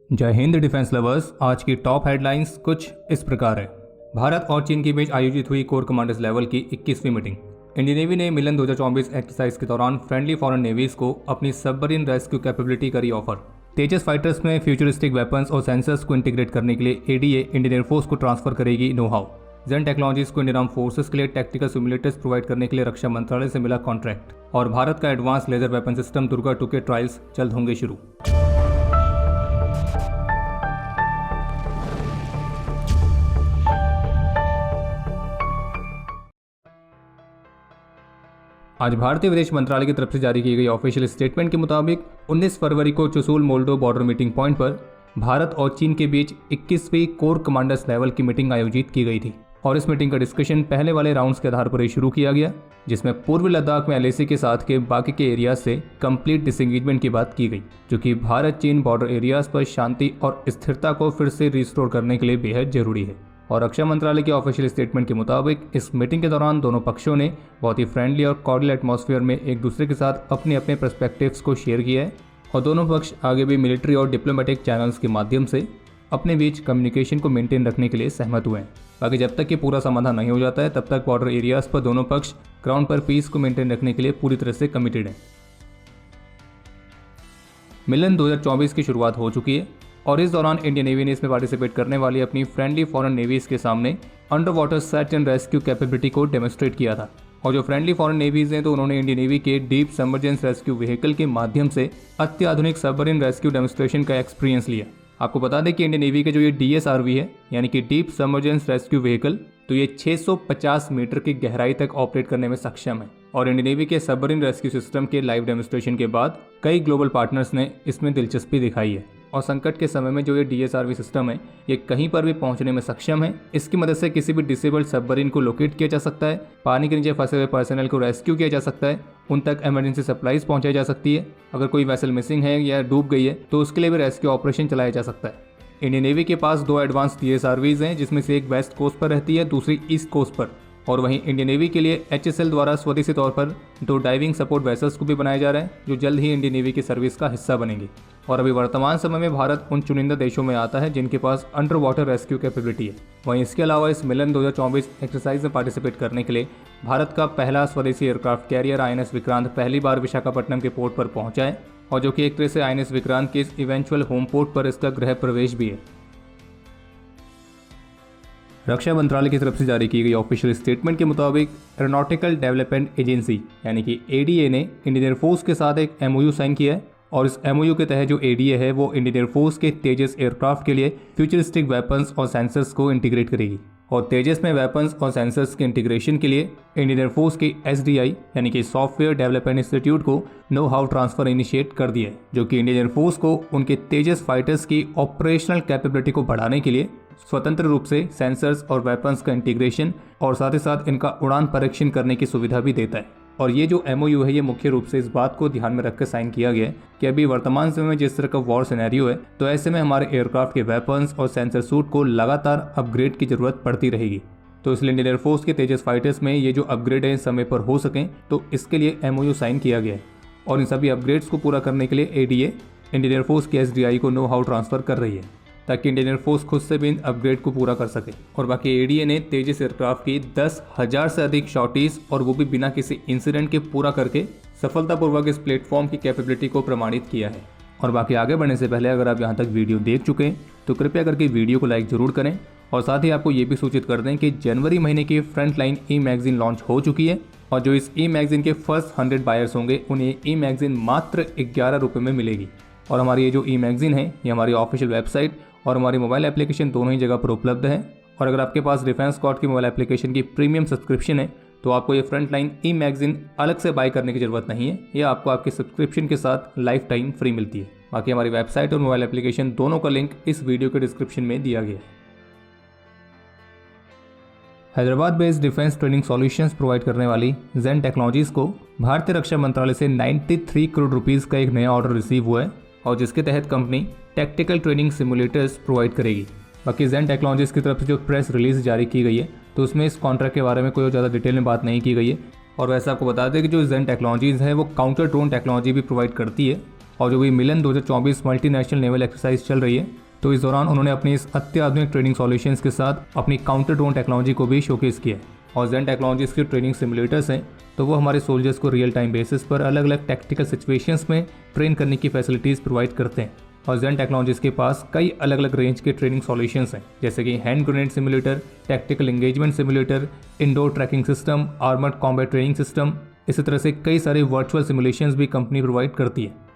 जय Hind defence lovers. आज की टॉप हेडलाइंस कुछ इस प्रकार है। भारत और चीन के बीच आयोजित हुई कोर कमांडर्स लेवल की 21वीं मीटिंग। इंडियन नेवी ने मिलन 2024 एक्सरसाइज के दौरान फ्रेंडली फॉरेन नेवीज को अपनी सबमरीन रेस्क्यू कैपेबिलिटी करी ऑफर। तेजस फाइटर्स में फ्यूचरिस्टिक वेपन्स और सेंसर्स को इंटीग्रेट करने के लिए एडीए इंडियन एयरफोर्स को ट्रांसफर करेगी नो हाउ। जेन टेक्नोलॉजीज को इंडियन आर्म फोर्सेस के लिए टैक्टिकल सिमुलेटर्स प्रोवाइड करने के लिए रक्षा मंत्रालय से मिला कॉन्ट्रैक्ट। और भारत का advance laser weapon system Durga 2 के ट्रायल्स जल्द होंगे शुरू। आज भारतीय विदेश मंत्रालय की तरफ से जारी की गई ऑफिशियल स्टेटमेंट के मुताबिक 19 फरवरी को Chushul Moldo border meeting point पर भारत और चीन के बीच 21वीं कोर कमांडर्स लेवल की मीटिंग आयोजित की गई थी। और इस मीटिंग का डिस्कशन पहले वाले राउंड्स के आधार पर ही शुरू किया गया, जिसमें पूर्वी लद्दाख में एलएसी के साथ के बाकी के एरियाज से कंप्लीट डिसएंगेजमेंट की बात की गई, जो कि भारत चीन बॉर्डर एरियाज पर शांति और स्थिरता को फिर से रिस्टोर करने के लिए बेहद जरूरी है। और रक्षा मंत्रालय के ऑफिशियल स्टेटमेंट के मुताबिक इस मीटिंग के दौरान दोनों पक्षों ने बहुत ही फ्रेंडली और कॉर्डियल एटमॉस्फेयर में एक दूसरे के साथ अपने अपने पर्सपेक्टिव्स को शेयर किया है। और दोनों पक्ष आगे भी मिलिट्री और डिप्लोमेटिक चैनल्स के माध्यम से अपने बीच कम्युनिकेशन को मेंटेन रखने के लिए सहमत हुए हैं। बाकी जब तक कि पूरा समाधान नहीं हो जाता है तब तक बॉर्डर एरियाज पर दोनों पक्ष ग्राउंड पर पीस को मेंटेन रखने के लिए पूरी तरह से कमिटेड हैं। मिलन 2024 की शुरुआत हो चुकी है और इस दौरान इंडियन नेवी ने इसमें पार्टिसिपेट करने वाली अपनी फ्रेंडली फॉरेन नेवीज के सामने under water search and rescue capability को डेमोस्ट्रेट किया था। और जो फ्रेंडली फॉरेन नेवीज हैं तो उन्होंने इंडियन नेवी के डीप सबमर्जेंस रेस्क्यू व्हीकल के माध्यम से अत्याधुनिक सबमरीन रेस्क्यू डेमोस्ट्रेशन का एक्सपीरियंस लिया। आपको बता दें कि इंडियन नेवी के जो ये डीएसआरवी है यानी कि डीप सबमर्जेंस रेस्क्यू व्हीकल, तो ये 650 मीटर की गहराई तक ऑपरेट करने में सक्षम है। और इंडियन नेवी के सबमरीन रेस्क्यू सिस्टम के लाइव डेमोस्ट्रेशन के बाद कई ग्लोबल पार्टनर्स ने इसमें दिलचस्पी दिखाई है। और संकट के समय में जो ये डीएसआरवी सिस्टम है ये कहीं पर भी पहुंचने में सक्षम है। इसकी मदद से किसी भी डिसेबल्ड सबमरीन को लोकेट किया जा सकता है, पानी के नीचे फंसे हुए पर्सनल को रेस्क्यू किया जा सकता है, उन तक इमरजेंसी सप्लाईज पहुंचाई जा सकती है। अगर कोई वेसल मिसिंग है या डूब गई है तो उसके लिए भी रेस्क्यू ऑपरेशन चलाया जा सकता है। इंडियन नेवी के पास 2 एडवांस डीएसआरवीज हैं, जिसमें से एक वेस्ट कोस्ट पर रहती है, दूसरी ईस्ट कोस्ट पर। और वहीं इंडियन नेवी के लिए एचएसएल द्वारा स्वदेशी तौर पर 2 डाइविंग सपोर्ट वेसल्स को भी बनाया जा रहा है, जो जल्द ही इंडियन नेवी की सर्विस का हिस्सा बनेंगे। और अभी वर्तमान समय में भारत उन चुनिंदा देशों में आता है जिनके पास अंडर वाटर रेस्क्यू कैपेबिलिटी है। वहीं इसके अलावा इस मिलन 2024 एक्सरसाइज में पार्टिसिपेट करने के लिए भारत का पहला स्वदेशी एयरक्राफ्ट कैरियर आईएनएस विक्रांत पहली बार विशाखापट्टनम के पोर्ट पर पहुंचा है, और जो कि एक तरह से आईएनएस विक्रांत के इस इवेंचुअल होम पोर्ट पर इसका गृह प्रवेश भी है। रक्षा मंत्रालय की तरफ से जारी की गई ऑफिशियल स्टेटमेंट के मुताबिक एरोनॉटिकल डेवलपमेंट एजेंसी यानी कि एडीए ने इंडियन एयरफोर्स के साथ एक एमओयू साइन किया है। और इस एमओयू के तहत जो एडीए है वो इंडियन एयरफोर्स के तेजस एयरक्राफ्ट के लिए फ्यूचरिस्टिक वेपन्स और सेंसर्स को इंटीग्रेट करेगी। और तेजस में वेपन्स और सेंसर्स के इंटीग्रेशन के लिए इंडियन एयरफोर्स के एसडीआई यानी कि सॉफ्टवेयर डेवलपमेंट इंस्टीट्यूट को नो हाउ ट्रांसफर इनिशिएट कर दिया है, जो कि इंडियन एयरफोर्स को उनके तेजस फाइटर्स की ऑपरेशनल कैपेबिलिटी को बढ़ाने के लिए स्वतंत्र रूप से सेंसर्स और वेपन्स का इंटीग्रेशन और साथ ही साथ इनका उड़ान परीक्षण करने की सुविधा भी देता है। और ये जो एमओयू है ये मुख्य रूप से इस बात को ध्यान में रखकर साइन किया गया है कि अभी वर्तमान समय में जिस तरह का वॉर सिनेरियो है, तो ऐसे में हमारे एयरक्राफ्ट के वेपन्स और सेंसर सूट को लगातार अपग्रेड की जरूरत पड़ती रहेगी। तो इसलिए इंडियन एयरफोर्स के तेजस फाइटर्स में ये जो अपग्रेड है समय पर हो सकें, तो इसके लिए एमओयू साइन किया गया है। और इन सभी अपग्रेड्स को पूरा करने के लिए एडीए इंडियन एयरफोर्स के एसडीआई को नो हाउ ट्रांसफर कर रही है, ताकि इंडियन एयरफोर्स खुद से भी इन अपग्रेड को पूरा कर सके। और बाकी एडीए ने तेजस एयरक्राफ्ट की 10,000 से अधिक शॉर्टीज और वो भी बिना किसी इंसिडेंट के पूरा करके सफलतापूर्वक इस प्लेटफॉर्म की कैपेबिलिटी को प्रमाणित किया है। और बाकी आगे बढ़ने से पहले अगर आप यहाँ तक वीडियो देख चुके हैं तो कृपया करके वीडियो को लाइक जरूर करें। और साथ ही आपको ये भी सूचित कर दें कि जनवरी महीने की फ्रंटलाइन ई मैगजीन लॉन्च हो चुकी है, और जो इस ई मैगजीन के फर्स्ट 100 बायर्स होंगे उन्हें ई मैगजीन मात्र 11 रुपये में मिलेगी। और हमारी ये जो ई मैगजीन है ये हमारी ऑफिशियल वेबसाइट और हमारी मोबाइल एप्लीकेशन दोनों ही जगह पर उपलब्ध है। और अगर आपके पास डिफेंस स्क्वाड की मोबाइल एप्लीकेशन की प्रीमियम सब्सक्रिप्शन है तो आपको ये फ्रंट लाइन ई मैगजीन अलग से बाय करने की जरूरत नहीं है, यह आपको आपके सब्सक्रिप्शन के साथ लाइफ टाइम फ्री मिलती है। बाकी हमारी वेबसाइट और मोबाइल एप्लीकेशन दोनों का लिंक इस वीडियो के डिस्क्रिप्शन में दिया गया है। Hyderabad based defence training solutions provide करने वाली जेन टेक्नोलॉजीज को भारतीय रक्षा मंत्रालय से 93 करोड़ रुपीस का एक नया ऑर्डर रिसीव हुआ है, और जिसके तहत company tactical training simulators provide करेगी। बाकी जेन टेक्नोलॉजीज की तरफ से जो प्रेस रिलीज जारी की गई है तो उसमें इस कॉन्ट्रैक्ट के बारे में कोई ज़्यादा डिटेल में बात नहीं की गई है। और वैसे आपको बता दें कि जो जेन टेक्नोलॉजीज है वो काउंटर ड्रोन टेक्नोलॉजी भी प्रोवाइड करती है, और जो भी मिलन 2024 मल्टीनेशनल नेवल एक्सरसाइज चल रही है, तो इस दौरान उन्होंने अपनी इस अत्याधुनिक ट्रेनिंग सॉल्यूशंस के साथ अपनी काउंटर ड्रोन टेक्नोलॉजी को भी शोकेस किया है। और जेन टेक्नोलॉजीज के ट्रेनिंग सिमुलेटर्स हैं, तो वो हमारे सोल्जर्स को रियल टाइम बेसिस पर अलग अलग टेक्टिकल सिचुएशंस में ट्रेन करने की फैसिलिटीज़ प्रोवाइड करते हैं। और जेन टेक्नोलॉजीज के पास कई अलग अलग रेंज के ट्रेनिंग सॉल्यूशंस हैं, जैसे कि hand grenade simulator, tactical engagement simulator, indoor tracking system, armoured combat training system, इसी तरह से कई सारे वर्चुअल सिमुलेशंस भी कंपनी प्रोवाइड करती है।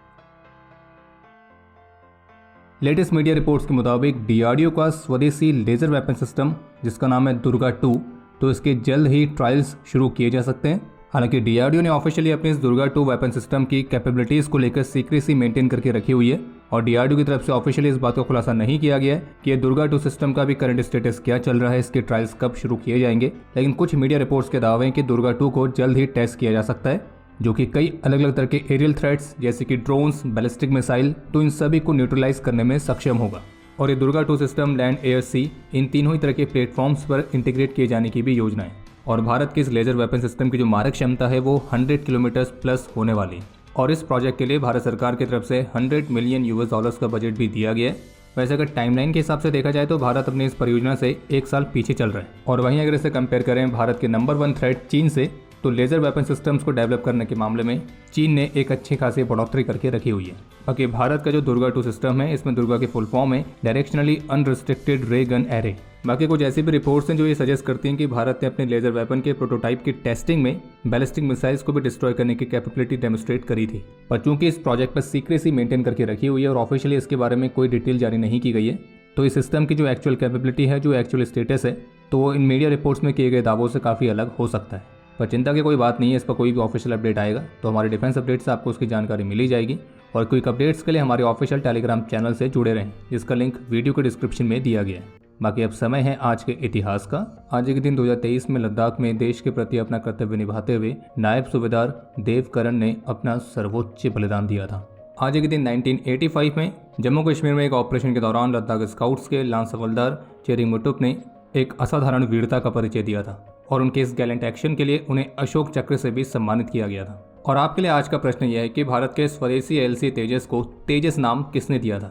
लेटेस्ट मीडिया रिपोर्ट्स के मुताबिक डीआरडीओ का स्वदेशी लेजर वेपन सिस्टम, जिसका नाम है दुर्गा 2, तो इसके जल्द ही ट्रायल्स शुरू किए जा सकते हैं। हालांकि डीआरडीओ ने ऑफिशियली अपने इस दुर्गा 2 वेपन सिस्टम की कैपेबिलिटीज़ को लेकर सीक्रेसी मेंटेन करके रखी हुई है, और डीआरडीओ की तरफ से ऑफिशियली इस बात का खुलासा नहीं किया गया है कि ये दुर्गा 2 सिस्टम का भी करंट स्टेटस क्या चल रहा है, इसके ट्रायल्स कब शुरू किए जाएंगे। लेकिन कुछ मीडिया रिपोर्ट्स के दावे हैं कि दुर्गा 2 को जल्द ही टेस्ट किया जा सकता है, जो कि कई अलग अलग तरह के एरियल थ्रेट्स जैसे कि ड्रोन्स, बैलिस्टिक मिसाइल, तो इन सभी को न्यूट्रलाइज करने में सक्षम होगा। और ये दुर्गा 2 सिस्टम लैंड, एयर, सी इन तीनों ही तरह के प्लेटफॉर्म्स पर इंटीग्रेट किए जाने की भी योजना है। और भारत के इस लेजर वेपन सिस्टम की जो मारक क्षमता है वो 100 किलोमीटर प्लस होने वाली है। और इस प्रोजेक्ट के लिए भारत सरकार की तरफ से $100 मिलियन का बजट भी दिया गया है। वैसे अगर टाइमलाइन के हिसाब से देखा जाए तो भारत अपनी इस परियोजना से 1 साल पीछे चल रहा है। और वहीं अगर इसे कंपेयर करें भारत के नंबर 1 थ्रेट चीन से, तो लेजर वेपन सिस्टम्स को डेवलप करने के मामले में चीन ने एक अच्छी खासी बढ़ोतरी करके रखी हुई है। बाकी भारत का जो दुर्गा 2 सिस्टम है, इसमें दुर्गा की फुल फॉर्म है डायरेक्शनली अनरिस्ट्रिक्टेड रे गन एरे। बाकी कुछ ऐसी भी रिपोर्ट्स हैं जो ये सजेस्ट करती हैं कि भारत ने अपने लेजर वेपन के प्रोटोटाइप की टेस्टिंग में बैलिस्टिक मिसाइल्स को भी डिस्ट्रॉय करने की कैपेबिलिटी डेमोस्ट्रेट करी थी। पर चूंकि इस प्रोजेक्ट पर सीक्रेसी मेंटेन करके रखी हुई है और ऑफिशियली इसके बारे में कोई डिटेल जारी नहीं की गई है, तो इस सिस्टम की जो एक्चुअल कैपेबिलिटी है, जो एक्चुअल स्टेटस है, तो वो इन मीडिया रिपोर्ट्स में किए गए दावों से काफ़ी अलग हो सकता है। पर चिंता की कोई बात नहीं है, इस पर कोई भी ऑफिशियल अपडेट आएगा तो हमारे डिफेंस अपडेट से आपको उसकी जानकारी मिली जाएगी। और क्विक अपडेट्स के लिए हमारे ऑफिशियल टेलीग्राम चैनल से जुड़े रहें, जिसका लिंक वीडियो के डिस्क्रिप्शन में दिया गया है। बाकी अब समय है आज के इतिहास का। आज के दिन 2023 में लद्दाख में देश के प्रति अपना कर्तव्य निभाते हुए नायब सूबेदार देवकरण ने अपना सर्वोच्च बलिदान दिया था। आज के दिन 1985 में जम्मू कश्मीर में एक ऑपरेशन के दौरान लद्दाख स्काउट्स के लांस हवलदार चेरिंग मुटुप ने एक असाधारण वीरता का परिचय दिया था, और उनके इस गैलेंट एक्शन के लिए उन्हें अशोक चक्र से भी सम्मानित किया गया था। और आपके लिए आज का प्रश्न यह है कि भारत के स्वदेशी एलसी तेजस को तेजस नाम किसने दिया था?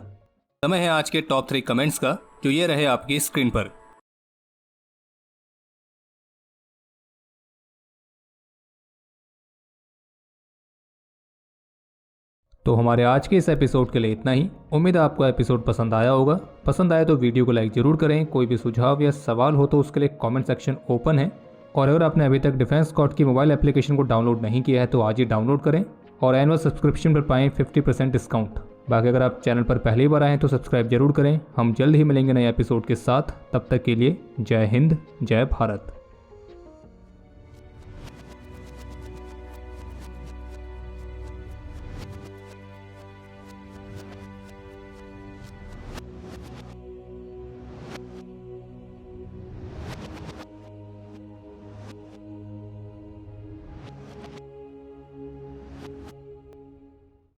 समय है आज के टॉप 3 कमेंट्स का, जो ये रहे आपकी स्क्रीन पर। तो हमारे आज के इस एपिसोड के लिए इतना ही। उम्मीद है आपको एपिसोड पसंद आया होगा। पसंद आया तो वीडियो को लाइक जरूर करें। कोई भी सुझाव या सवाल हो तो उसके लिए कमेंट सेक्शन ओपन है। और अगर आपने अभी तक डिफेंस स्क्वाड की मोबाइल एप्लीकेशन को डाउनलोड नहीं किया है तो आज ही डाउनलोड करें और एनुअल सब्सक्रिप्शन पर पाएं 50% डिस्काउंट। बाकी अगर आप चैनल पर पहली बार आएँ तो सब्सक्राइब जरूर करें। हम जल्द ही मिलेंगे नए एपिसोड के साथ। तब तक के लिए जय हिंद, जय भारत।